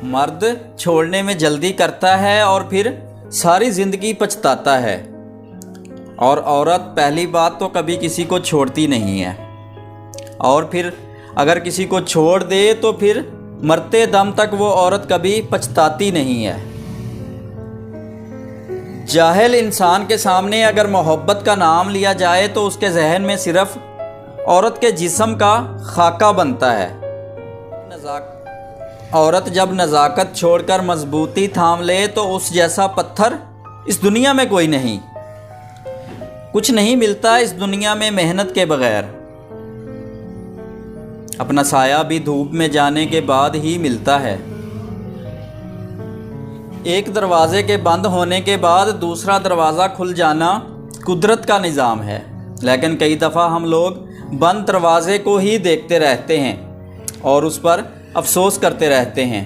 مرد چھوڑنے میں جلدی کرتا ہے اور پھر ساری زندگی پچھتاتا ہے، اور عورت پہلی بات تو کبھی کسی کو چھوڑتی نہیں ہے، اور پھر اگر کسی کو چھوڑ دے تو پھر مرتے دم تک وہ عورت کبھی پچھتاتی نہیں ہے۔ جاہل انسان کے سامنے اگر محبت کا نام لیا جائے تو اس کے ذہن میں صرف عورت کے جسم کا خاکہ بنتا ہے۔ عورت جب نزاکت چھوڑ کر مضبوطی تھام لے تو اس جیسا پتھر اس دنیا میں کوئی نہیں۔ کچھ نہیں ملتا اس دنیا میں محنت کے بغیر، اپنا سایہ بھی دھوپ میں جانے کے بعد ہی ملتا ہے۔ ایک دروازے کے بند ہونے کے بعد دوسرا دروازہ کھل جانا قدرت کا نظام ہے، لیکن کئی دفعہ ہم لوگ بند دروازے کو ہی دیکھتے رہتے ہیں اور اس پر افسوس کرتے رہتے ہیں۔